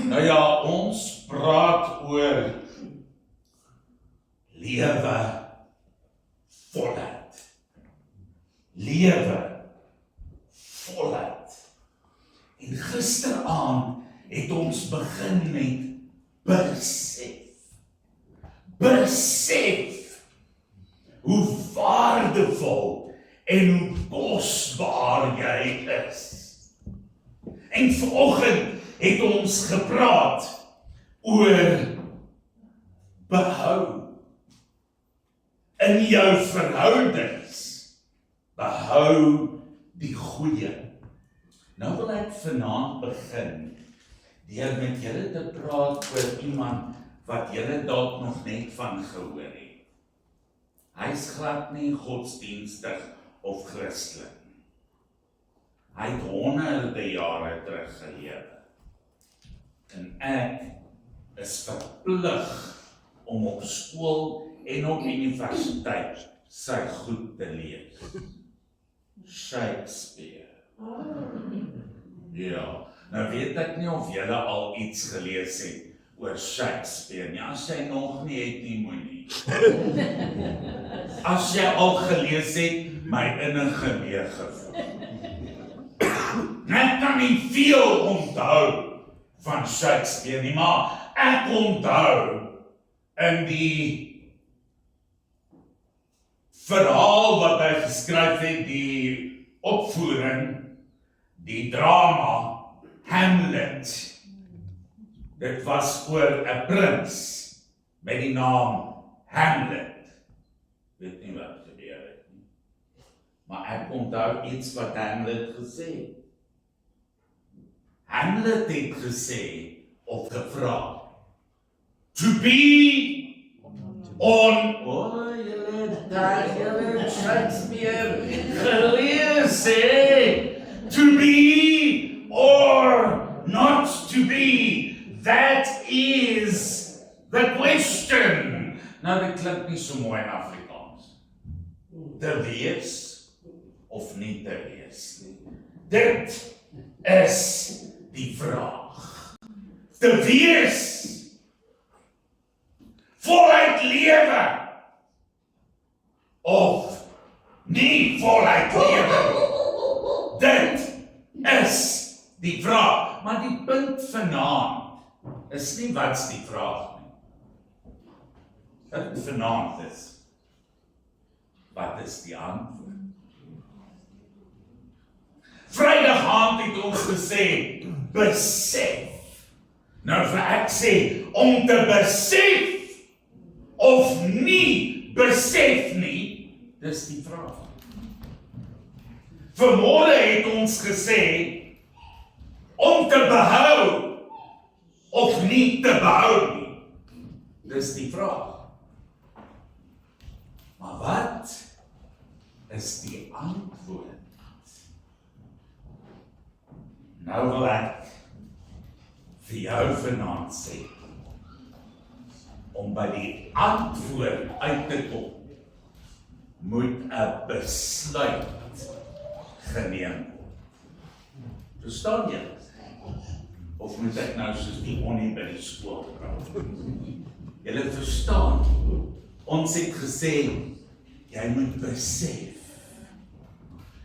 Nou ja, ons praat oor lewe voluit. Lewe voluit. En gisteraand het ons begin met besef. Besef hoe waardevol en hoe kosbaar jy is. En vanoggend het ons gepraat oor behou in jou verhoudings. Behou die goeie. Nou wil ek vanaand begin deur met julle te praat oor iemand wat julle dalk nog net van gehoor het. Hy's glad nie godsdienstig of Christelik. Hy het honderde jare terug gelewe. En ek is verplig om op skool en op universiteit sy goed te lees. Shakespeare. Ja, nou weet ek nie of julle al iets gelees het oor Shakespeare nie. As jy nog nie het nie, moenie. As jy al gelees het, my innige meegevoel. Ek kan nie veel onthou van Shakespeare nie, maar ek onthou in die verhaal wat hy geskryf het, die opvoering, die drama, Hamlet. Dit was oor 'n prins met die naam Hamlet. Weet nie wat gebeur het nie. Maar ek onthou iets wat Hamlet gesê het. Hamlet het gesê of gevra, to be on, julle Shakespeare gelees het, to be or not to be, that is the question. Nou, dit klink nie so mooi in Afrikaans. Te wees of nie te wees nie. Dit is die vraag. Te wees, voluit lewe, of nie voluit lewe. Dit is die vraag. Maar die punt vanaand is nie wat's die vraag nie. Dit vanaand is, wat is die antwoord? Vrydag aand het ons gesê, besef. Nou vir ek sê, om te besef, of nie besef nie, dis die vraag. Vanmôre het ons gesê, om te behou, of nie te behou nie, dis die vraag. Maar wat is die antwoord? Nou wil ek vir jou vanaand sê, om by die antwoord uit te kom, moet 'n besluit geneem word. Verstaan jy? Of moet ek nou soos die onnie by die skool praat? Julle verstaan, ons het gesê, jy moet besef.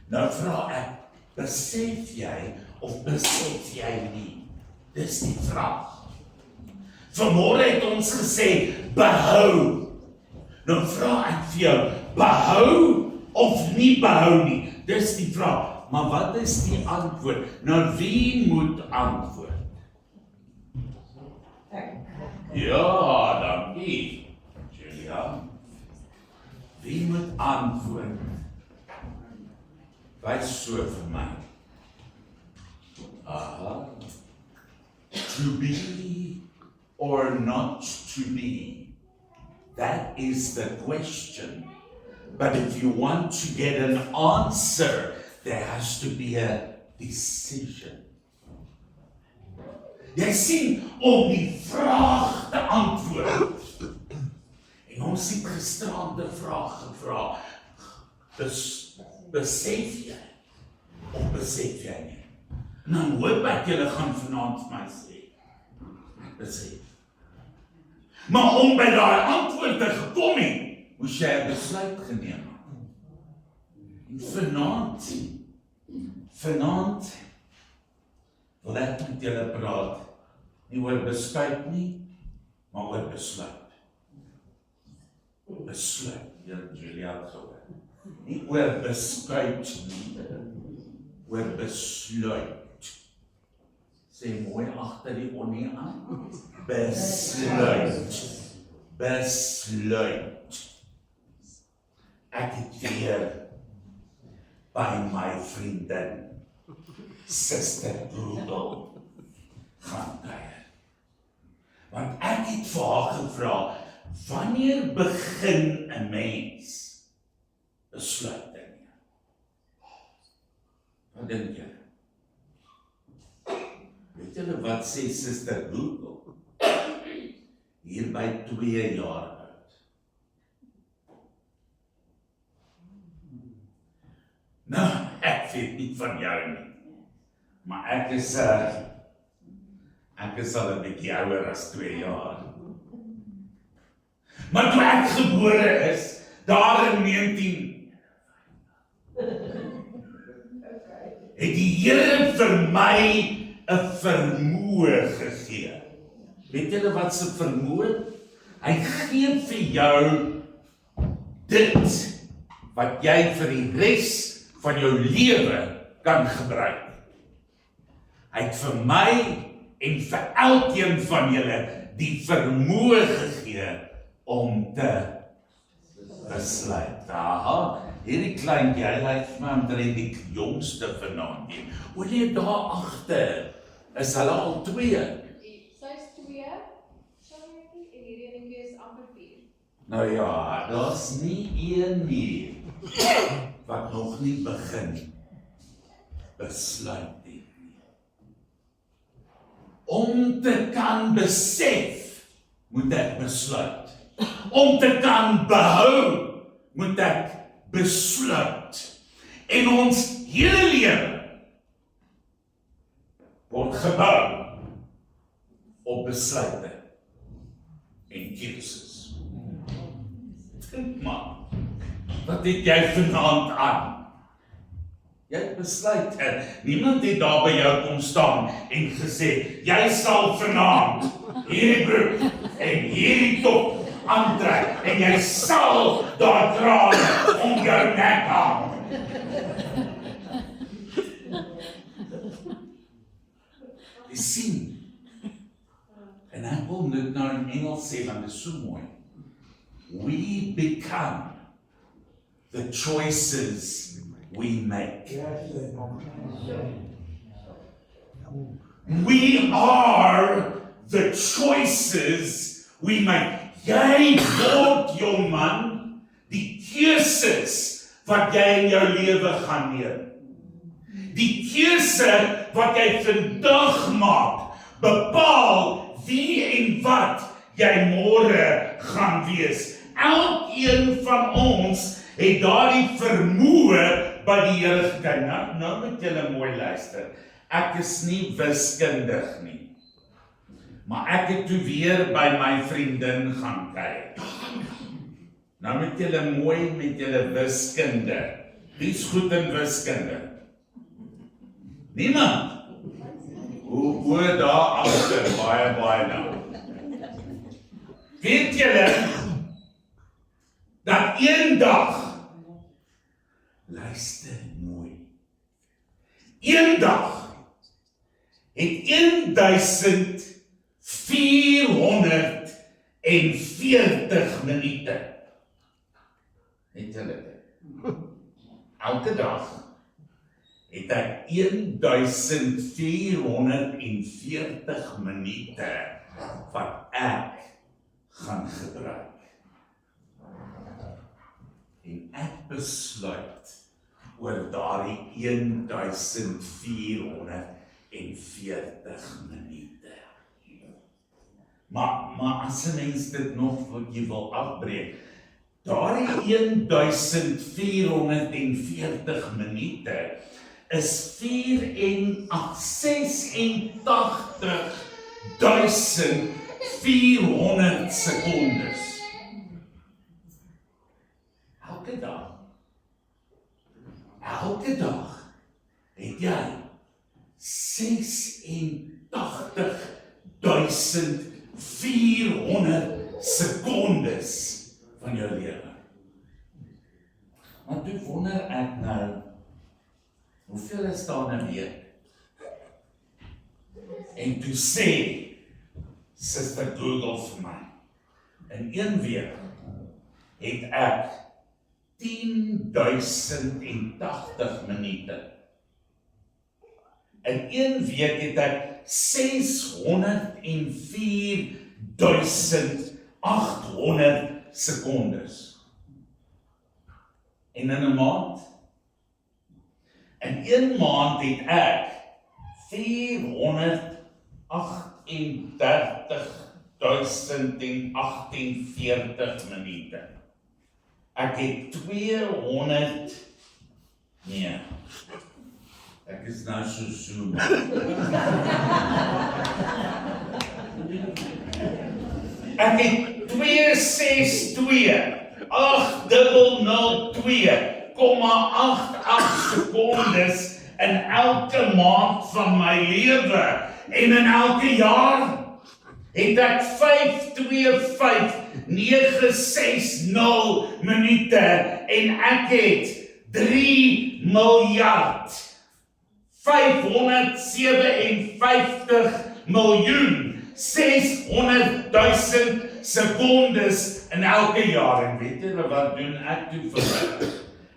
Nou vra ek, besef jy of besef jy nie? Dis die vraag. Vanmôre het ons gesê, behou. Nou vra ek vir jou, behou of nie behou nie? Dis die vraag. Maar wat is die antwoord? Nou wie moet antwoord? Ja, dankie, Julia. Wie moet antwoord? Wys so vir my. Aha. To be or not to be? That is the question. But if you want to get an answer, there has to be a decision. Jy sien, om die vraag te antwoord. En ons het gisterand 'n vraag gevra. Besef jy? Of besef jy nie? En dan hoop ek julle gaan vanaand vir my sê, besef. Maar om by daai antwoord te gekom het, moes jy 'n besluit geneem het. En vanaand wil ek met julle praat, nie oor beskuit nie, maar oor besluit. Besluit, Julia het gehoor. Nie oor beskuit nie, oor besluit. Sê mooi agter die onie aan. Besluit. Ek het weer by my vriendin, Suster Google, gaan kuier. Want ek het vir haar gevra, wanneer begin 'n mens besluit te neem? Wat dink jy? Weet julle wat sê Suster Google? Hier by 2 jaar oud. Nou, ek weet nie van jou nie, maar ek is al 'n bietjie ouer as 2 jaar. Maar toe ek gebore is, daar in 19, het die Here vir my 'n vermoë gegee. Weet julle wat se vermoë? Hy gee vir jou dit wat jy vir die res van jou lewe kan gebruik. Hy het vir my en vir elkeen van julle die vermoë gegee om te besluit. Aha, hierdie klein jy lyk vir my omtrent die jongste vanaand nie. O nee, daar agter is hulle al 2. Sy's 2, Charlie, en hierdie enetjie is amper 4. Nou ja, daar's nie een nie wat nog nie begin besluit het nie. Om te kan besef, moet ek besluit. Om te kan behou, moet ek besluit. En ons hele lewe word gebou op besluite en keuses. Dink maar, wat het jy vanaand aan? Jy het besluit, niemand het daar by jou kom staan en gesê, jy sal vanaand hierdie broek en hierdie top aantrek en jy sal daar trane om jou nek hang. Jy sien, en ek wil dit nou in Engels sê, want dit is so mooi. We become the choices we make. We are the choices we make. Jy word jou man, die keuses wat jy in jou lewe gaan neem. Die keuse wat jy vandag maak, bepaal wie en wat jy môre gaan wees. Elkeen van ons het daardie vermoë by die Here gekry. Nou moet julle mooi luister. Ek is nie wiskundig nie, maar ek het toe weer by my vriendin gaan kyk. Nou moet julle mooi met julle wiskunde. Wie's goed in wiskunde? Niemand? Hoe daar agter, baie nou. Weet julle dat eendag, luister mooi, eendag het 1440 minute. Het julle dit? Elke dag het ek 1440 minute wat ek gaan gebruik. En ek besluit oor daardie 1440 minute. Maar as 'n mens dit nog wat jy wil afbreek, daardie 1440 minute is 86 1400 sekondes. Elke dag het jy 86.400 sekondes van jou lewe. Maar toe wonder ek nou, hoeveel is daar in 'n week? En toe sê Suster Google vir my, in 1 week het ek 10.080 minute. In 1 week het ek 604.800 sekondes. En in 'n maand? In 1 maand het ek 438.048 minute. Ek het 200, nee, ek is nou so zoom. Ek het 262.802,88 sekondes in elke maand van my lewe. En in elke jaar het ek 525.960 minute en ek het 3.557.600.000 sekondes in elke jaar. En weet julle wat doen ek toe vir my?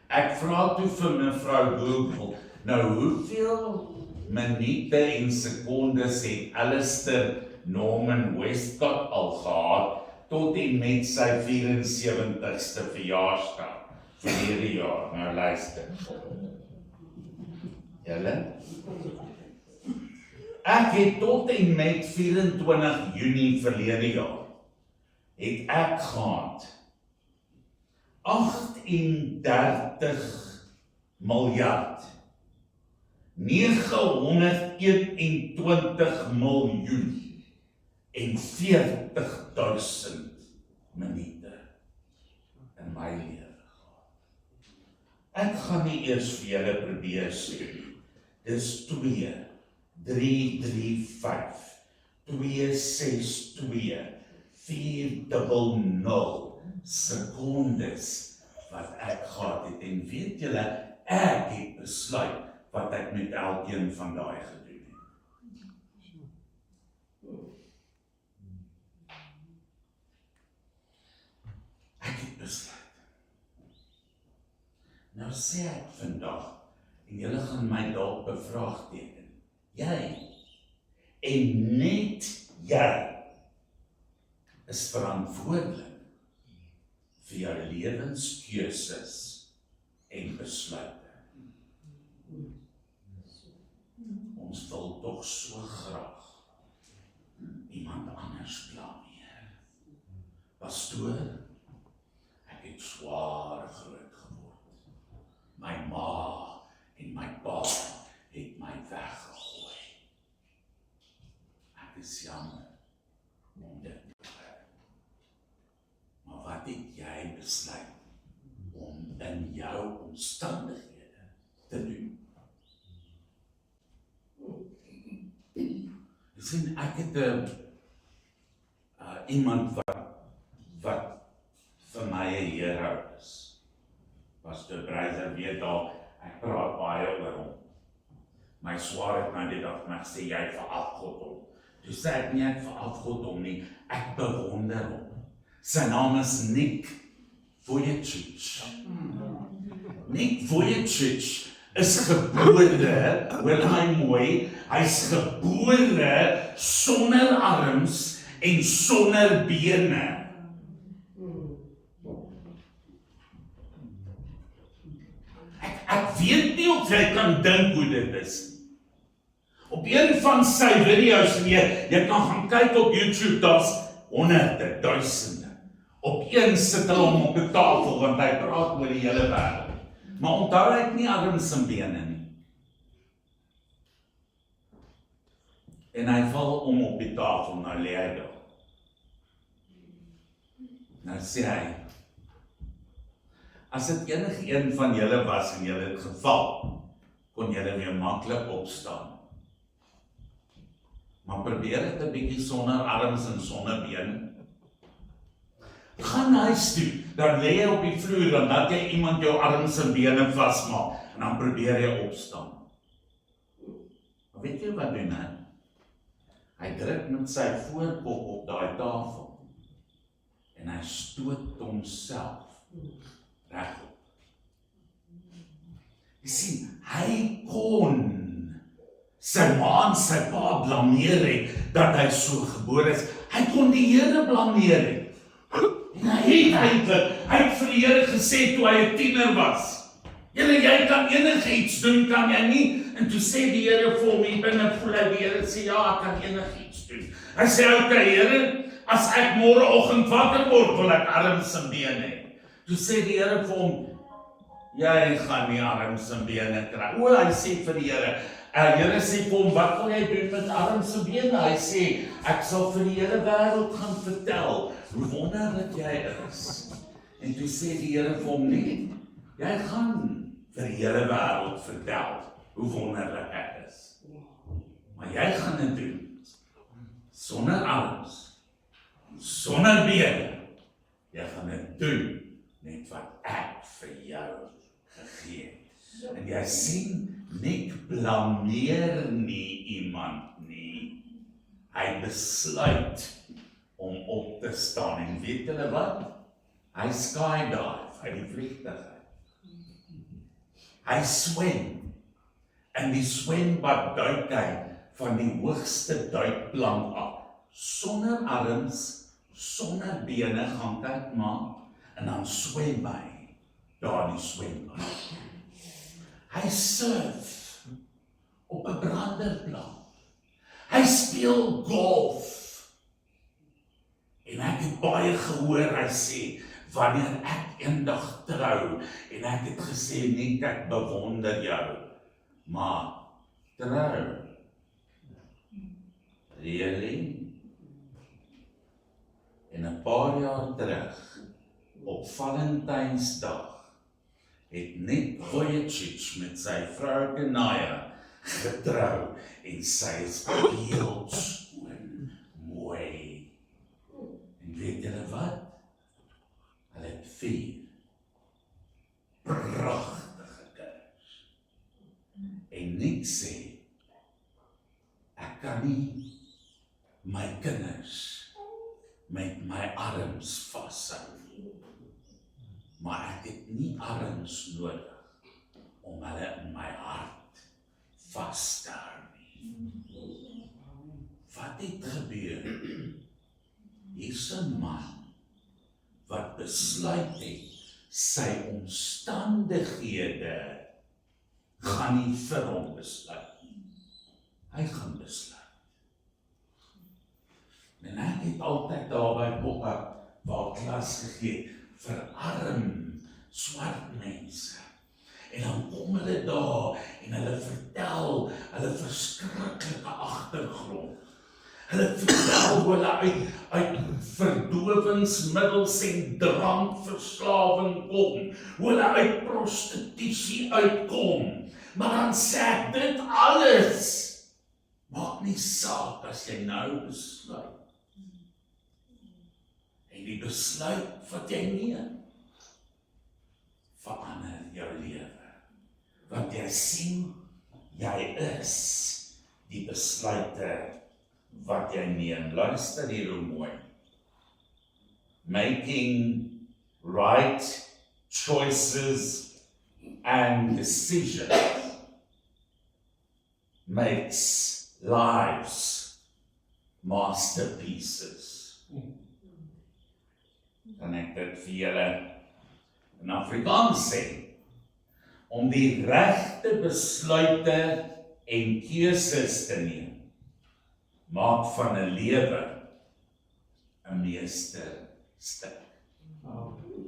Ek vra toe vir mevrou Google, nou hoeveel minute en sekondes het Alistair Norman Westcott al gehad tot en met sy 74ste verjaarsdag verlede jaar. Nou luister. Julle? Ek het tot en met 24 Junie verlede jaar het ek gehad 38 miljard 921 miljoen en 40.000 minute in my lewe gehad. Ek gaan nie eers vir julle probeer sê. Dis 2, 335, 262, 400 sekondes wat ek gehad het. En weet julle, ek het besluit wat ek met elkeen van daai gedoen het. Ek het besluit. Nou sê ek vandag, en julle gaan my dalk bevraagteken, jy, en net jy, is verantwoordelik vir jou lewenskeuses en besluite. Ons wil tog so graag iemand anders blameer. Pastoor, ek het swaar groot geword. My ma en my pa het my weggegooi. Ek is jammer om dit te hoor. Maar wat het jy besluit om in jou omstandighede te doen? Ek sien, ek het iemand wat vir my 'n hero is. Pastor Breiser weet al, ek praat baie oor hom. My swaar het my die dag maar sê, jy verafgod hom. Toe sê ek nie, ek verafgod hom nie, ek bewonder hom. Sy naam is Nick Vujicic. Nick Vujicic is gebore, hoor my mooi, hy's gebore sonder arms en sonder bene. Ek weet nie of jy kan dink hoe dit is. Op een van sy video's, jy kan gaan kyk op YouTube, daar's honderde, duisende. Op een sit hulle hom op 'n tafel, want hy praat oor die hele wêreld. Maar onthou hy het nie arms en bene nie. En hy val om op die tafel, nou lê hy daar. Nou sê hy, as dit enige een van julle was en julle het geval, kon julle weer maklik opstaan. Maar probeer dit 'n bietjie sonder arms en sonder bene. Gaan huis toe, dan lê jy op die vloer, dan laat jy iemand jou arms en bene vasmaak, en dan probeer jy opstaan. Maar weet jy wat doen hy? Hy druk met sy voorkop op daai tafel, en hy stoot homself regop. Jy sien, hy kon sy ma en sy pa blameer het, dat hy so gebore is. Hy kon die Here blameer het. En hy het vir die Here gesê toe hy 'n tiener was. Here, jy kan enigiets doen, kan jy nie? En toe sê die Here vir hom, hier binne voel hy die Here sê, ja, ek kan enigiets doen. Hy sê, okay, Here, as ek môreoggend wakker word, wil ek arms en bene hê. Toe sê die Here vir hom, jy gaan nie arms en bene kry. Hy sê vir die Here, Here sê vir hom, wat wil jy doen met arms en bene? Hy sê, ek sal vir die hele wêreld gaan vertel hoe wonderlik jy is. En toe sê die Here vir hom, nee, jy gaan vir die hele wêreld vertel hoe wonderlik ek is. Maar jy gaan dit doen sonder arms, sonder bene. Jy gaan dit doen net wat ek vir jou gegee het. En jy sien, Nick blameer nie iemand nie. Hy besluit om op te staan. En weet julle wat? Hy skydive uit die vliegtuig uit. Hy swem. In die swembad duik hy van die hoogste duikplank af. Sonder arms, sonder bene gaan kyk maar. En dan swem hy daar in die swembad. Hy surf op 'n branderplank. Hy speel golf. En ek het baie gehoor, hy sê, wanneer ek eendag trou, en ek het gesê, nie ek bewonder jou, maar trou. Really? En 'n paar jaar terug, op Valentynsdag, het Nick Vujicic met sy vrou Kenaya getrou en sy is beeldskoon mooi. En weet julle wat? Hulle het 4 pragtige kinders. En Nick sê, ek kan nie my kinders met my arms vashou nie. Maar ek het nie arms nodig om hulle in my hart vas te hou nie. Wat het gebeur? Hier's 'n man wat besluit het sy omstandighede gaan nie vir hom besluit nie. Hy gaan besluit. En ek het altyd daar by Pop-up waar klas gegee vir arm swart mense. En dan kom hulle daar en hulle vertel hulle verskriklike agtergrond. Hulle vertel hoe hulle uit verdowingsmiddels en drankverslawing kom, hoe hulle uit prostitusie uitkom. Maar dan sê ek, dit alles maak nie saak as jy nou besluit. En die besluit wat jy neem, verander jou lewe. Want jy sien, jy is die besluite wat jy neem. Luister hier hoe mooi. Making right choices and decisions makes lives masterpieces. Kan ek dit vir julle in Afrikaans sê? Om die regte besluite en keuses te neem, maak van 'n lewe 'n meesterstuk.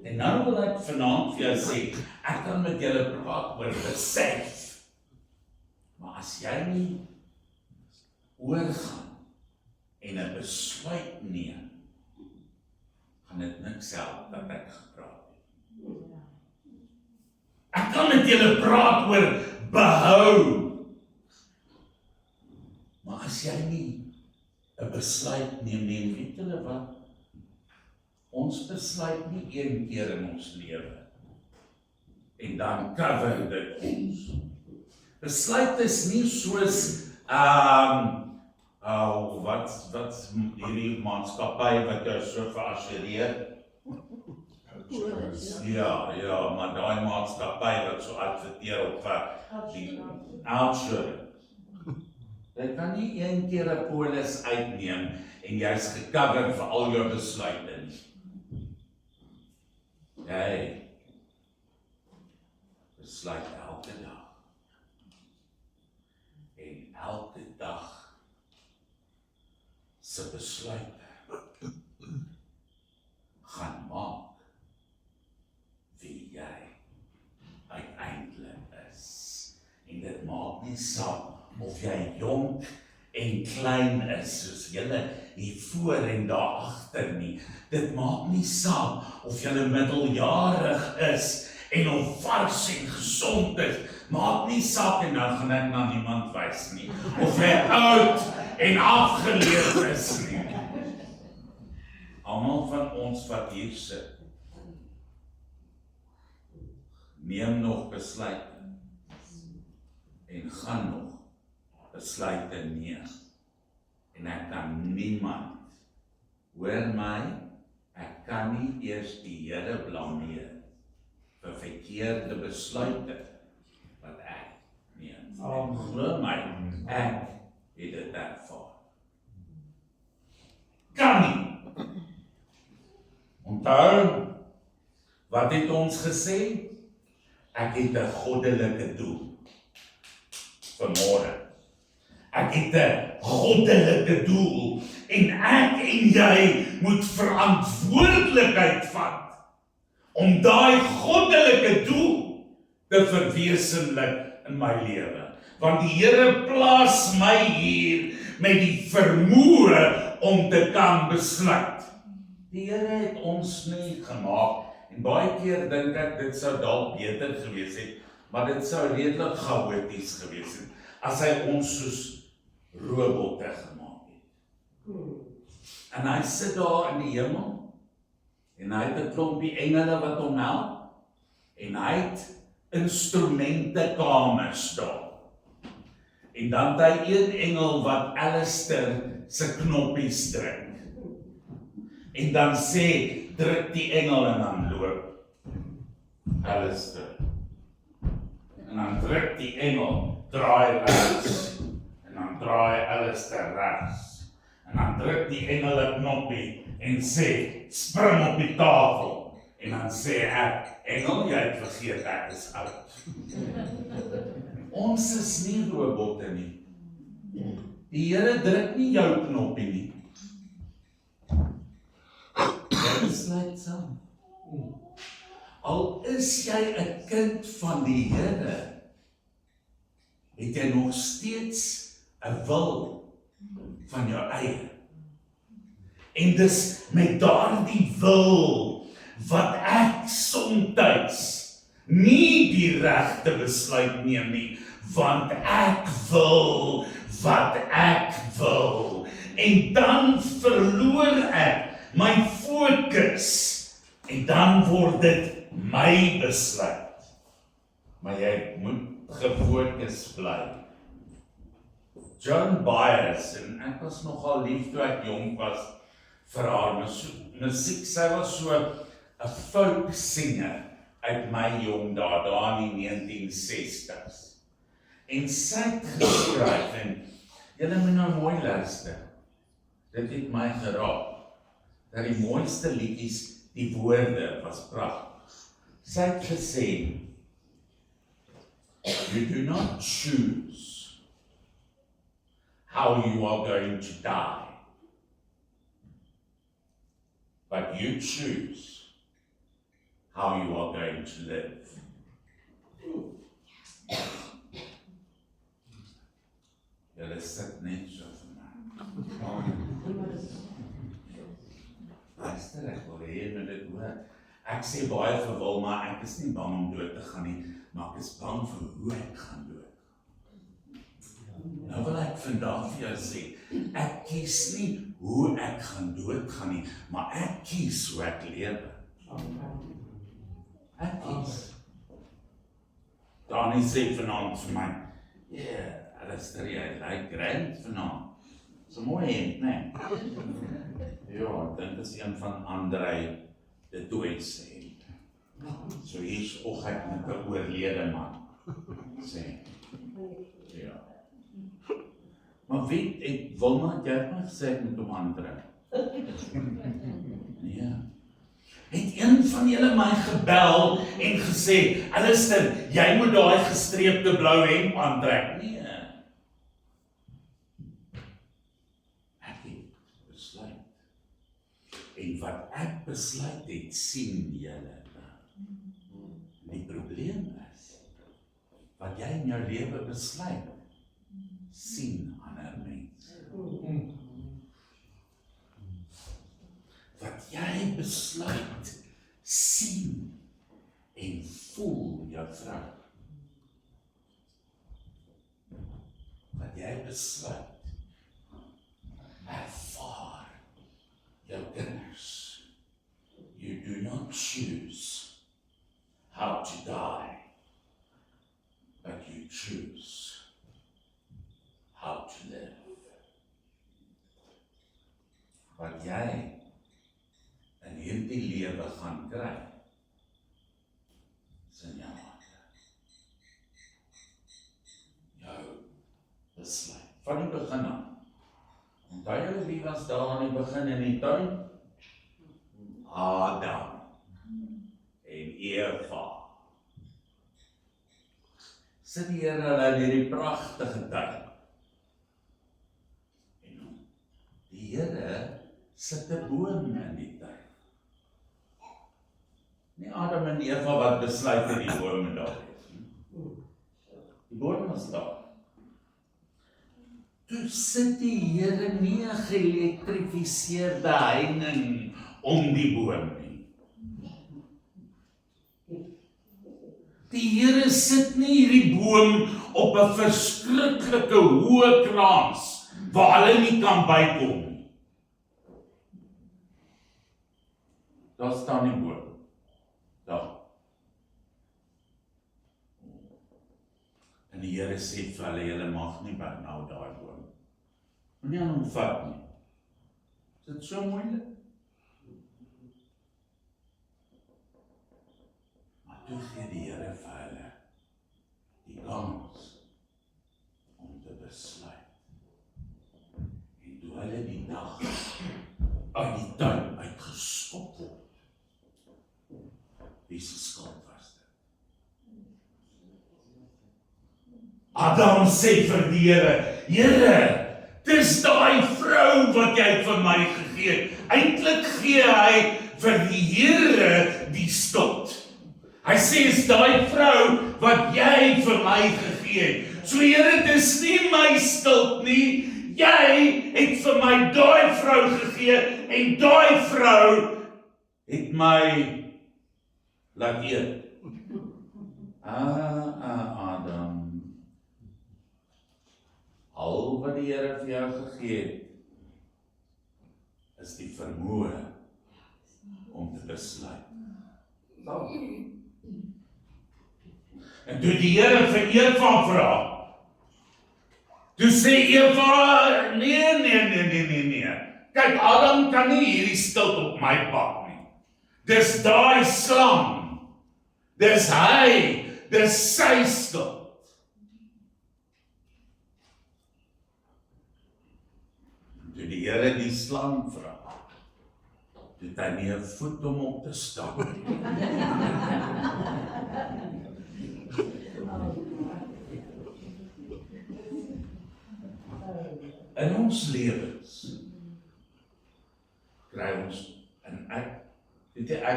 En nou wil ek vanaand vir jou sê, ek kan met julle praat oor besef, maar as jy nie oorgaan en 'n besluit neem, gaan dit niks help dat ek gepraat het. Ek kan met julle praat oor behou, maar as jy nie 'n besluit neem, weet julle wat? Ons besluit nie een keer in ons lewe en dan cover dit ons. Besluit is nie soos wat hierdie maatskappy wat jou so verassureer. Ja, maar daai maatskappy wat so adverteer op die outsurance. Jy kan nie een keer 'n polis uitneem en jy's gecover vir al jou besluite nie. Jy besluit elke dag. En elke dag se besluite gaan maak wie jy uiteindelik is. En dit maak nie saak of jy jonk en klein is, soos julle hier voor en daar agter nie. Dit maak nie saak of jy middeljarig is en of vars en gesond is. Maak nie saak, en nou gaan ek na niemand wys nie. Of jy oud en afgeleer is nie. Almal van ons wat hier sit, neem nog besluite en gaan nog besluite neem. En ek kan niemand, hoor my, ek kan nie eers die Here blameer vir verkeerde besluite wat ek neem. Glo my, ek het dit ervaar. Kan nie. Onthou, wat het ons gesê? Ek het 'n goddelike doel vanmôre. Ek het 'n goddelike doel en ek en jy moet verantwoordelikheid vat om daai goddelike doel te verwesenlik in my lewe. Want die Here plaas my hier met die vermoë om te kan besluit. Die Here het ons nie gemaak en baie keer dink ek dit sou dalk beter gewees het, maar dit sou redelik chaoties gewees het as hy ons soos robotte gemaak het. En hy sit daar in die hemel en hy het 'n klompie engele wat hom help en hy het instrumentekamers daar. En dan het hy een engel wat Alistair se knoppies druk. En dan sê, druk die engel en dan loop Alistair. En dan druk die engel, draai rechts. En dan draai Alistair rechts. En dan druk die engel 'n knoppie en sê, spring op die tafel. En dan sê ek, engel, jy het vergeet ek is oud. Ons is nie robotte nie. Die Here druk nie jou knoppie nie. Jy besluit saam. Al is jy 'n kind van die Here, het jy nog steeds 'n wil van jou eie. En dis met daardie wil wat ek soms nie die regte besluit neem nie, want ek wil wat ek wil. En dan verloor ek my fokus en dan word dit my besluit. Maar jy moet gefokus bly. Joan Baez, en ek was nogal lief toe ek jong was vir haar musiek. Sy was so 'n folk singer uit my jong dae, daar in die 1960s. En sy het geskryf, en julle moet nou mooi luister. Dit het my geraak. Dat die mooiste liedjies, die woorde was pragtig. Sy het gesê, you do not choose how you are going to die, but you choose how you are going to live. Julle sit net so vir my. Luister, ek wil hê jy moet dit hoor. Ek sê baie vir Wilma, ek is nie bang om dood te gaan nie, maar ek is bang vir hoe ek gaan dood. Nou wil ek vandag vir jou sê, ek kies nie hoe ek gaan doodgaan nie, maar ek kies hoe ek lewe. Ek kies. Dani sê vanaand vir my, Alistair, jy lyk grand vanaand. So mooi hemd, né? Ja, ek dink dit is een van Andrei de Tooi se hemd. So hier's ook ek met 'n oorlede man. Sê. Ja. Maar weet ek Wilma, jy het my gesê ek moet hom aantrek. Ja. Het een van julle my gebel en gesê, Alistair, jy moet daai gestreepte blou hemp aantrek. Nee. Ek het besluit. En wat ek besluit het, sien julle. Die probleem is, wat jy in jou lewe besluit, sien ander mense. Wat jy besluit, sien en voel jou vrou. Wat jy besluit, ervaar jou kinders. You do not choose how to die, but you choose how to live. Wat jy in hierdie lewe gaan kry, is in jou hande. Jou besluit. Van die begin af. Onthou julle wie was daar aan die begin in die tuin? Adam en Eva. Sit die Here hulle in hierdie pragtige tuin. En die Here sit 'n boom in die tuin. Nie Adam en Eva wat besluit het die boom daar is. Die boom was daar. Toe sit die Here nie 'n geelektrifiseerde heining om die boom nie. Die Here sit nie hierdie boom op 'n verskriklike hoë kraans waar hulle nie kan bykom nie. Daar staan die boom. Daar. En die Here sê vir hulle, julle mag nie by nou daai boom. Moenie aan hom vat nie. Is dit so moeilik? Maar toe gee die Here vir hulle die kans om te besluit. En toe hulle die dag uit die tuin uitgeskop word, wie se skuld was dit? Adam sê vir die Here, Here, dis daai vrou wat jy vir my gegee het. Eintlik gee hy vir die Here die skuld. Hy sê, is daai vrou wat jy vir my gegee het. So Here, dis nie my skuld nie. Jy het vir my daai vrou gegee en daai vrou het my laat eet. Adam. Al wat die Here vir jou gegee het, is die vermoë om te besluit. En toe die Here vir Eva vra, toe sê Eva, nee. Kyk, Adam kan nie hierdie skuld op my pak nie. Dis daai slang. Dis hy, dis sy skuld. Toe die Here die slang vra, toe het hy nie 'n voet om op te staan nie. In ons lewens kry ons, en ek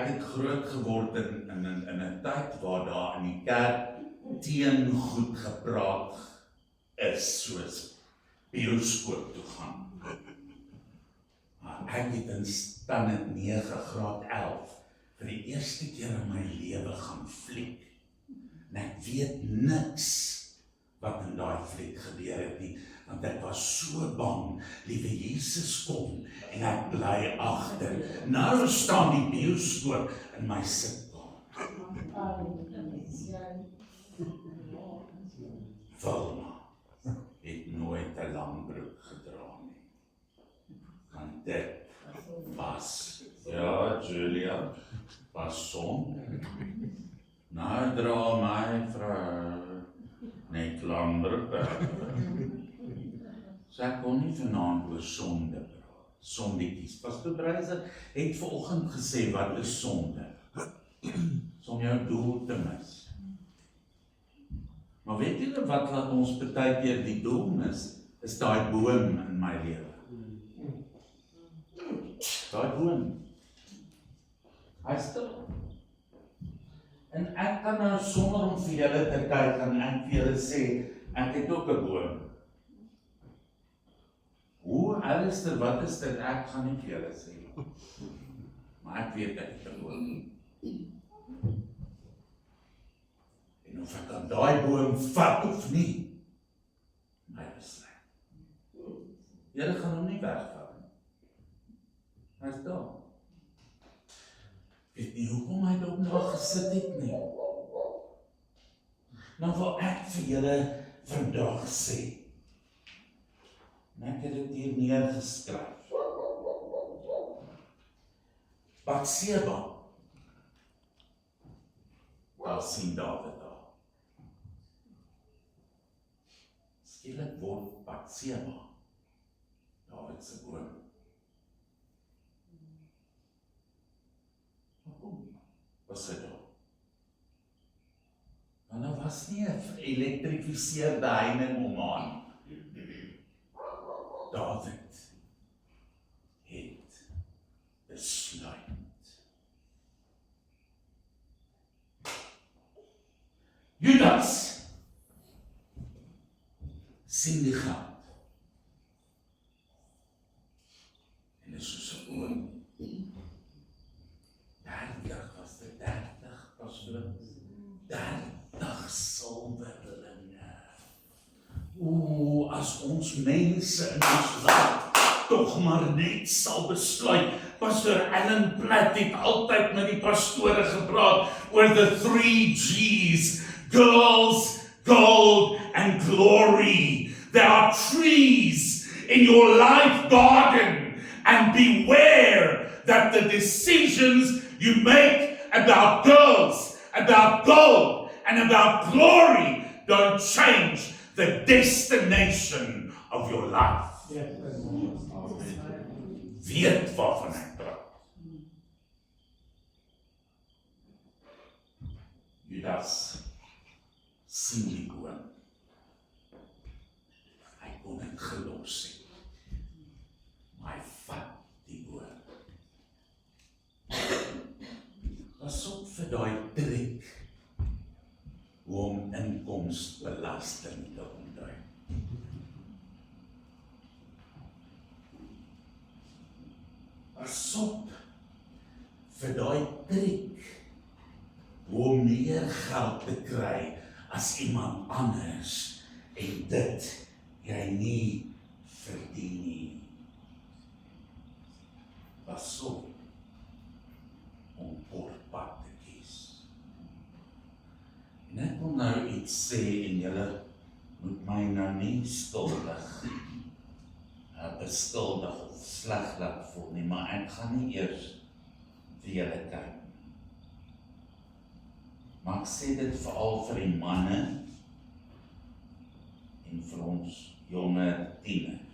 het groot geword in 'n tyd waar daar in die kerk teen goed gepraat is, soos bioskoop toe gaan. Ek het in standaard 9 graad 11 vir die eerste keer in my lewe gaan fliek. En ek weet niks wat in daai fliek gebeur het nie, want ek was so bang, liewe Jesus kom, en ek bly agter. Nou staan die bioskoop in my sitkamer. Wilma het nooit 'n lang broek gedra nie. Want dit was, ja, Julia, was son. Nou dra my vrou net lang broeke. So ek kon nie vanaand oor sonde praat. Sondetjies. Pastor Breiser het vanoggend gesê, wat is sonde? Om jou doel te mis. Maar weet julle wat laat ons baie keer die doel mis? Is daai boom in my lewe. Daai boom. Hy stil. En ek kan nou sonder om vir julle te kyk en ek vir julle sê, ek het ook 'n boom. Hoe, Alistair, wat is dit? Ek gaan nie vir julle sê. Maar ek weet ek het 'n boom. En of ek aan daai boom vat of nie, my besluit. Julle gaan hom nie wegvat nie. Hy is daar. Weet nie hoekom hy daar daar gesit het nie. Nou wil ek vir julle vandag sê, en ek het dit hier neergeskryf. Batseba, daar sien Dawid daar. Skielik word Batseba Dawid se boom. Hoekom was hy daar? Want daar was nie 'n elektrifiseerde heining om aan. Dawid het besluit. Judas sien die gat. En is soos 'n oom. 30 was dit, 30 pastoors, 30 silwerlinge. As ons mense in ons land tog maar net sal besluit. Pastor Allen Platt het altyd met die pastore gepraat oor the 3 G's, girls, gold and glory. There are trees in your life garden, and beware that the decisions you make about girls, about gold, and about glory don't change the destination of your life. Weet waarvan ek praat. Judas sien die boom. Hy kon dit gelos het. Maar hy vat die boom. Pas op vir daai trick om inkomstebelasting te ontduik. Pas op vir daai trick om meer geld te kry as iemand anders en dit jy nie verdien nie. Pas op om kortpad te kies. En ek wil nou iets sê en julle moet my nou nie skuldig beskuldig of sleg laat voel nie, maar ek gaan nie eers vir julle kyk. Maar ek sê dit veral vir die manne en vir ons jonge tieners.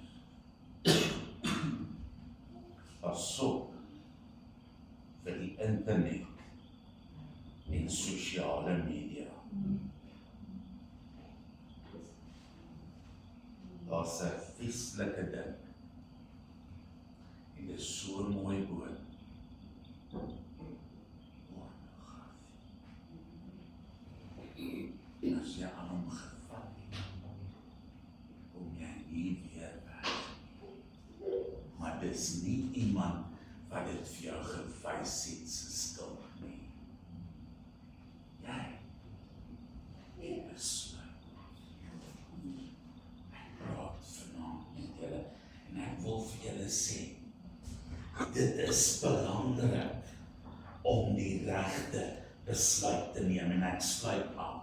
Pas op vir die internet en sosiale media. Daar's 'n vieslike ding. En dit is so mooi woord. En as jy aan hom gevat het, kom jy nie weer weg. Maar dis nie iemand iemand wat dit vir jou gewys het se skuld nie. Jy besluit. Ek praat vanaand met julle en ek wil vir julle sê, dit is belangrik om die regte besluit te neem en ek sluit af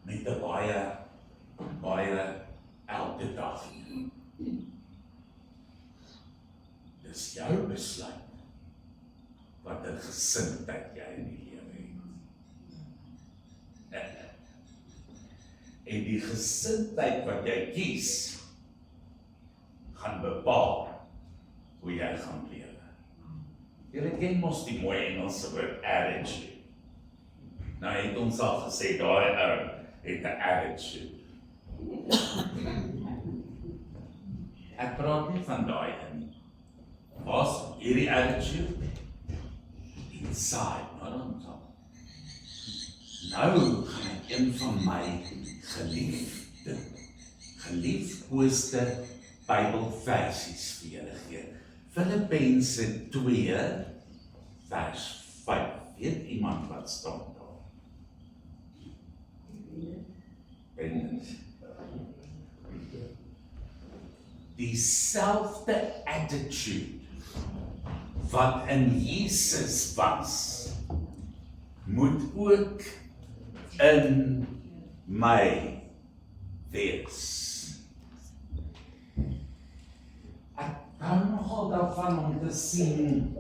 met 'n baie elke dag. Dis jou besluit wat 'n gesindheid jy in die lewe het. En die gesindheid wat jy kies, gaan bepaal hoe jy gaan lewe. Julle ken mos die mooi Engelse woord attitude. Nou het ons al gesê, daai ou het 'n attitude. Ek praat nie van daai nie. Was hierdie attitude? Inside, not on top. Nou gaan ek een van my geliefkoeste Bybelversies vir julle gee. Filippense 2 vers 5. Weet iemand wat staan daar? Dieselfde attitude wat in Jesus was, moet ook in my wees. Ek hou nogal daarvan om te sien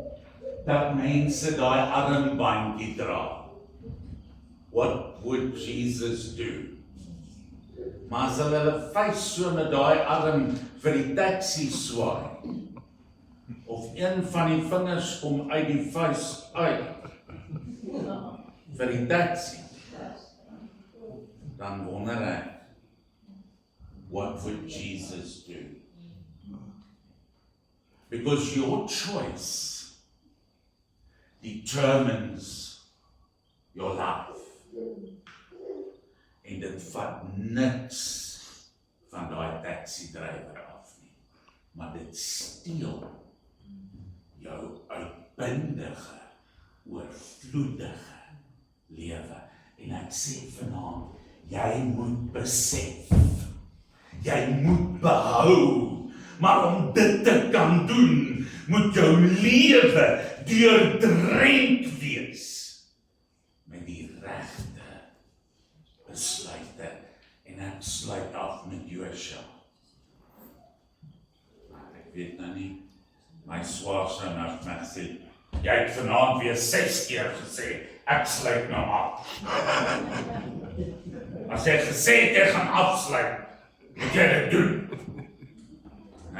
dat mense daai armbandjie dra. What would Jesus do? Maar as hulle vuis so met daai arm vir die taxi swaai, of een van die vingers kom uit die vuis uit vir die taxi, dan wonder ek, what would Jesus do? Because your choice determines your life. En dit vat niks van daai taxi-drywer af nie, maar dit steel jou uitbundige, oorvloedige lewe. En ek sê vanaand, jy moet besef, jy moet behou, maar om dit te kan doen, moet jou lewe deurdrenk wees met die regte besluite. En ek sluit af met Josua. Ek weet nou nie, my swaar sou nou vir my gesê, jy het vanaand weer 6 keer gesê, ek sluit nou af. As jy gesê het, jy gaan afsluit, moet jy dit doen.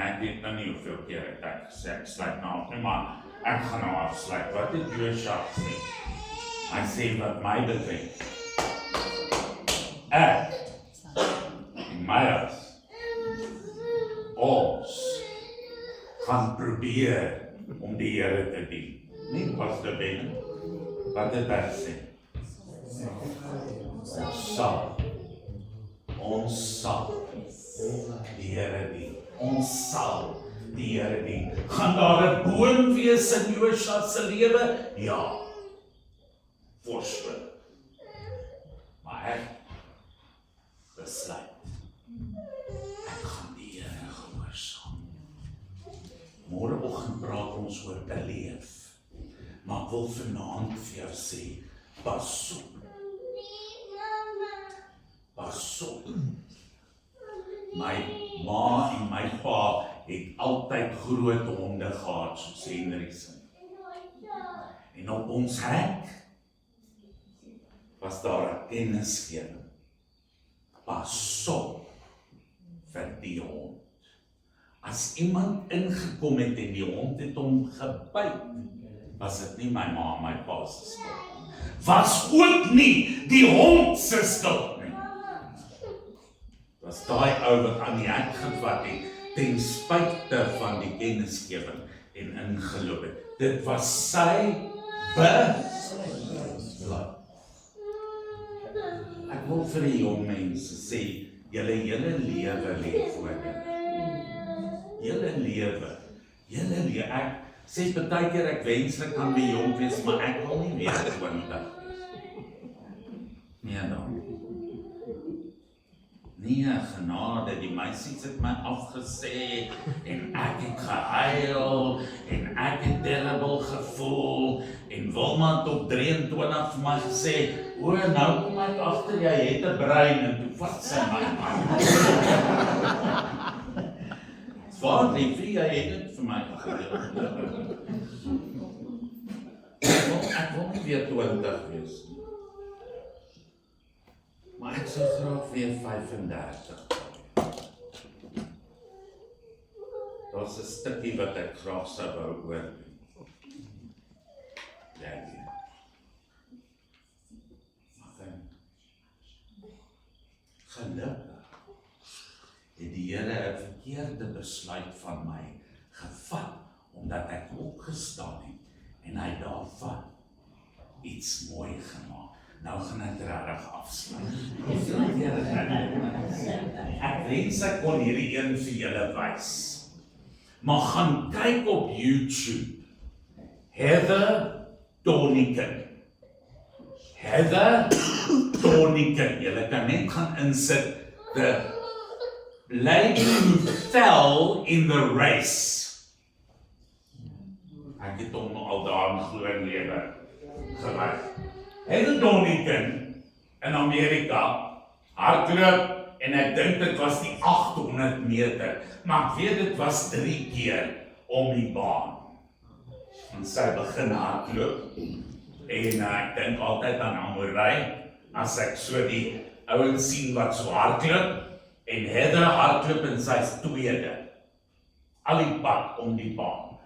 Ek weet nou nie hoeveel keer ek gesê, ek sluit nou af nie, maar ek gaan nou afsluit. Wat het Josua gesê? Hy sê wat my betref, ek en my huis, ons gaan probeer om die Here te dien. Nie Pastor Ben, wat het hy gesê? Ons sal die Here dien. Ons sal die Here dien. Gaan daar 'n boom wees in Josua se lewe? Ja. Voorspel. Maar ek besluit, ek gaan die Here gehoorsaam. Môreoggend praat ons oor beleef, maar ek wil vanaand vir jou sê, pas op. Pas op. My ma en my pa het altyd groot honde gehad, soos Henry's. En op ons hek was daar 'n kennisgewing. Pas op vir die hond. As iemand ingekom het en die hond het hom gebyt, was dit nie my ma en my pa se skuld. Was ook nie die hond se skuld nie. Was daai ou wat aan die hek gevat het, ten spyte van die kennisgewing en ingeloop het. Dit was sy besluit. Ek wil vir die jong mense sê, julle hele lewe lê voor julle. Julle lewe, ek Sê baie keer ek wens ek kan weer jonk wees, maar ek wil nie weer 20 wees. Nee dan. Nee, genade, die meisies het my afgesê, en ek het gehuil, en ek het terrible gevoel, en Wilma het op 23 vir my gesê, o, nou kom ek agter, jy het 'n brein, en toe vat sy my man. Waar, liefie, jy het dit vir my gehuil. Ek wil nie weer 20 wees. Maar ek sou graag weer 35. Daar's 'n stukkie wat ek graag sou wou oordoen. Ja, ja. Gelukkig het die Here 'n verkeerde besluit van my gevat, omdat ek opgestaan het, en hy daarvan iets mooi gemaak. Nou gaan ek regtig afsluit. Ek wens ek kon hierdie een vir julle wys. Maar gaan kyk op YouTube. Heather Doniken. Heather Doniken. Julle kan net gaan insit. The lady who fell in the race. Ek het hom al daar in glo in lewe gewys. Heather Doniken in Amerika hardloop, en ek dink dit was die 800 meter, maar ek weet dit was 3 keer om die baan. En sy begin hardloop, en ek dink altyd aan Amorey, as ek so die ouens sien wat so hardloop, en Heather hardloop en sy's tweede, al die pad om die baan.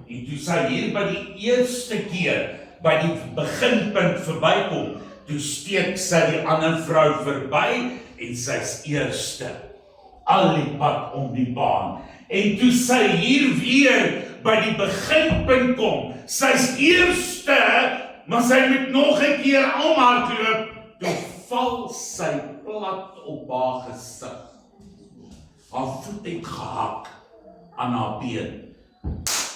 En toe sy hier by die eerste keer, by die beginpunt verbykom, toe steek sy die ander vrou verby, en sy's eerste, al die pad om die baan. En toe sy hier weer by die beginpunt kom, sy's eerste, maar sy moet nog 'n keer omhardloop, toe val sy plat op haar gesig. Haar voet het gehak aan haar been,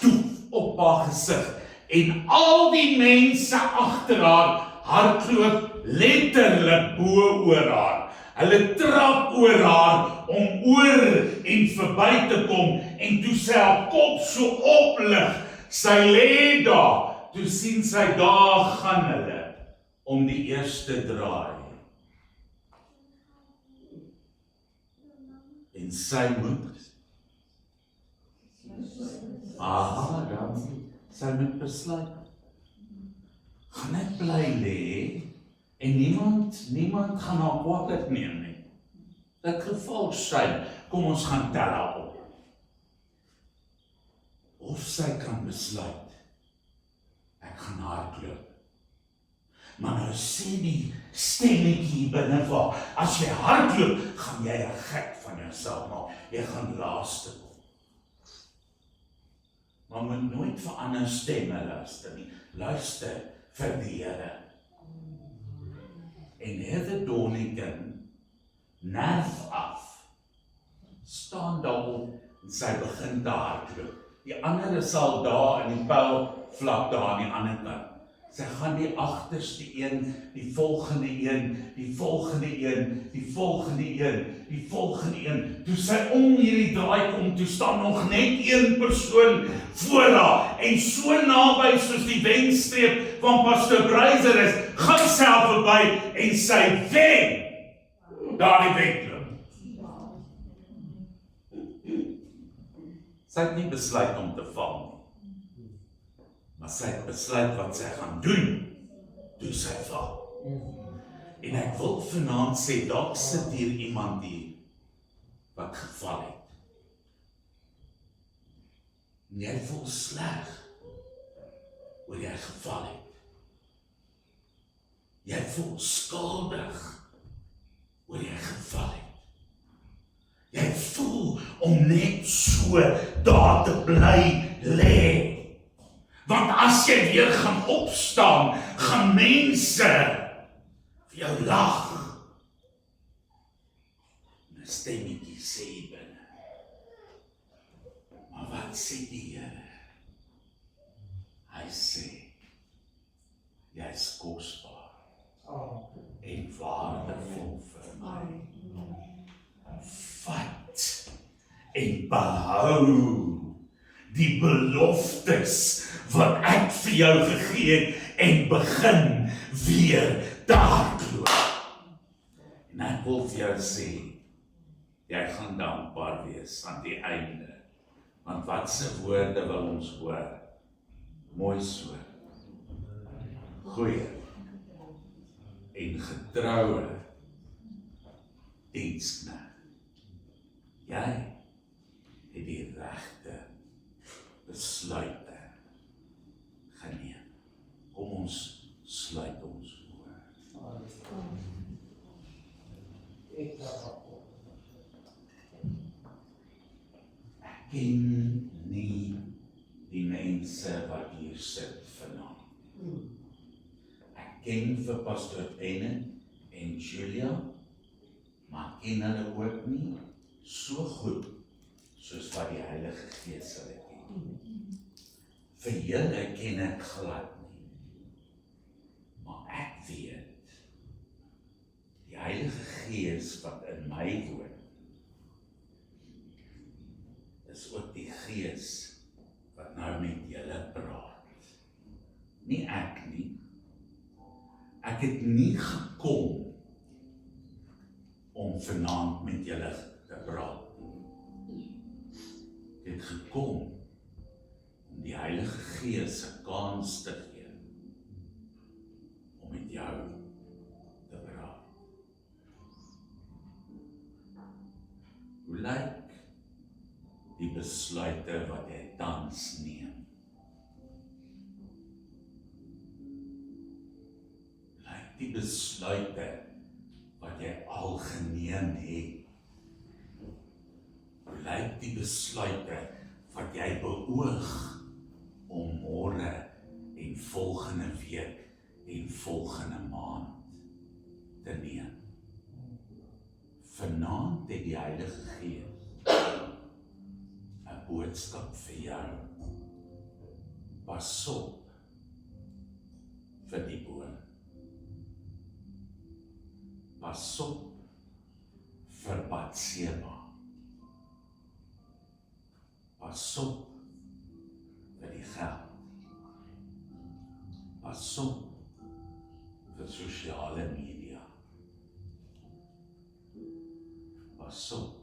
toe op haar gesig. En al die mense agter haar hardloop letterlik bo oor haar. Hulle trap oor haar om oor en verby te kom, en toe sy haar kop so oplig, sy lê daar, toe sien sy daar gaan hulle om die eerste draai. En sy moet sy moet besluit. Gaan ek bly lê, en niemand gaan haar kwaadlik neem nie. Dit geval sy, kom ons gaan tel haar op. Of sy kan besluit, ek gaan hardloop. Maar nou sê die stemmetjie binne vir, as jy hardloop, gaan jy 'n gek van jouself maak. Jy gaan laaste kom. Maar moet nooit vir ander stemme luister nie. Luister vir die Here. En Heather Doniken, nerf af, staan daar op, en sy begin te hardloop. Die ander is al daar in die pyl vlak daar aan die ander kant. Sy gaan die agterste een, die volgende een, die volgende een, die volgende een, die volgende een. Toe sy om hierdie draai kom, toe staan nog net een persoon voor haar, en so naby soos die wenstreep van Pastor Breiser is, gaan sy haar verby, en sy wen daar die wedloop. Sy het nie besluit om te val nie, maar sy het besluit wat sy gaan doen, toe sy val. En ek wil vanaand sê, dalk sit hier iemand hier, wat geval het. En jy voel sleg, oor jy geval het. Jy voel skuldig, oor jy geval het. Jy voel om net so daar te bly lê. Want as jy weer gaan opstaan, gaan mense vir jou lag. En 'n stemmetjie sê binne, maar wat sê die Here? sê, jy is kosbaar en waardevol vir my. Vat en behou die beloftes wat ek vir jou gegee het en begin weer daar loop. En ek wil vir jou sê, jy gaan dankbaar wees aan die einde. Want watse woorde wil ons hoor? Mooi so. Goeie en getroue diensknegt. Jy het die regte besluite geneem. Kom ons sluit ons oë. Ek ken nie die mense wat hier sit vanaand. Ek ken vir Pastor Bennett en Julia, maar ken hulle ook nie so goed soos wat die Heilige Gees hulle ken. Vir julle ken ek glad nie, maar ek weet, die Heilige Gees wat in my woon, is ook die Gees wat nou met julle praat. Nie ek nie. Ek het nie gekom om vanaand met julle te praat. Ek het gekom om die Heilige Gees 'n kans te gee om met jou te praat. Hoe lyk die besluite wat jy tans neem? Lyk die besluite wat jy al geneem het? Lyk die besluite wat jy beoog om môre en volgende week en volgende maand te neem? Vanaand het die Heilige Gees 'n boodskap vir jou. Pas op vir die boom. Pas op vir Batseba. Pas op vir die geld. Pas op vir sosiale media. Pas op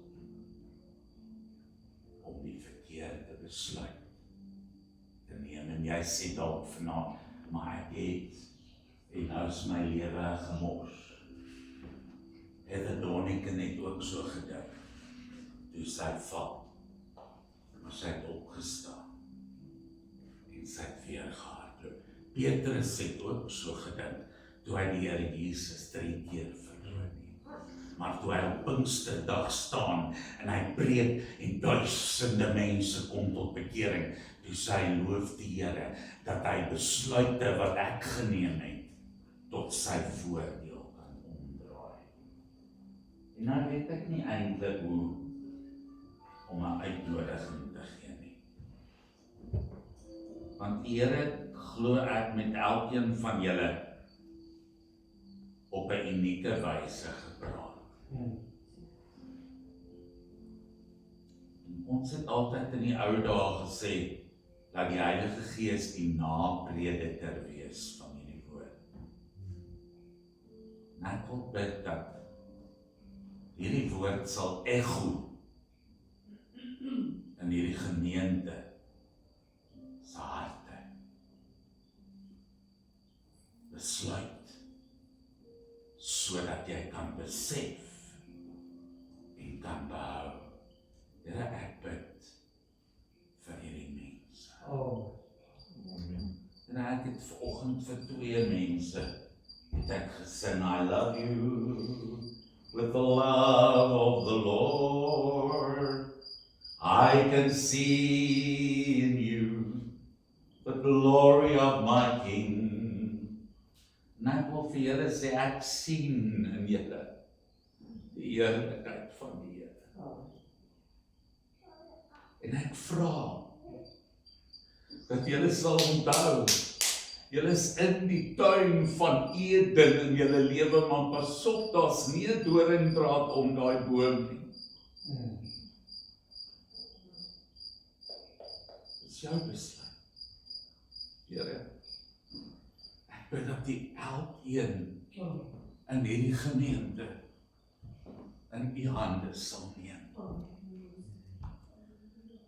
om die verkeerde besluit te neem. En jy sê dalk vanaand, maar ek het, en nou is my lewe gemors. Het Donneke het ook so gedink, toe sy val. Maar sy het opgestaan en sy het weer gehardloop. Petrus het ook so gedink, toe hy die Here Jesus 3 keer verloor het. Maar toe hy op Pinksterdag staan en hy preek en duisende mense kom tot bekering, toe sy loof die Here dat hy besluite wat ek geneem het tot sy voordeel kan omdraai. En nou weet ek nie eintlik hoe om 'n uitnodiging te gee nie. Want Here, glo ek met elkeen van julle op 'n unieke wyse gepraat. Ons het altyd in die ou dae gesê dat die Heilige Gees die naprediker wees van hierdie woord. En ek wil bid dat hierdie woord sal echo in hierdie gemeente se harte. Besluit sodat jy kan besef en kan behou. Here, ek bid vir hierdie mense. En ek het vanoggend vir 2 mense het ek gesing, I love you with the love of the Lord. I can see in you the glory of my King. En ek wil vir julle sê, ek sien in julle die heerlikheid van die Here. En ek vra, dat julle sal onthou, julle is in die tuin van Eden in julle lewe, maar pas op, daar's nie 'n doringdraad om daai boom nie. Dis jou besluit. Here, ek bid dat die elkeen in hierdie gemeente in u hande sal neem.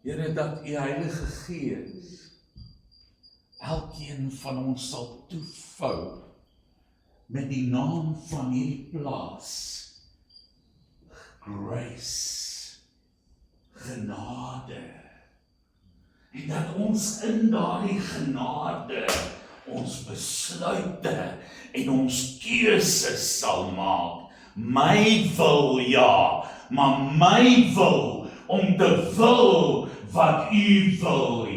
Here, dat u Heilige Gees elkeen van ons sal toevou met die naam van hierdie plaas. Grace, genade. En dat ons in daardie genade ons besluite en ons keuses sal maak. My wil ja, maar my wil om te wil wat u wil,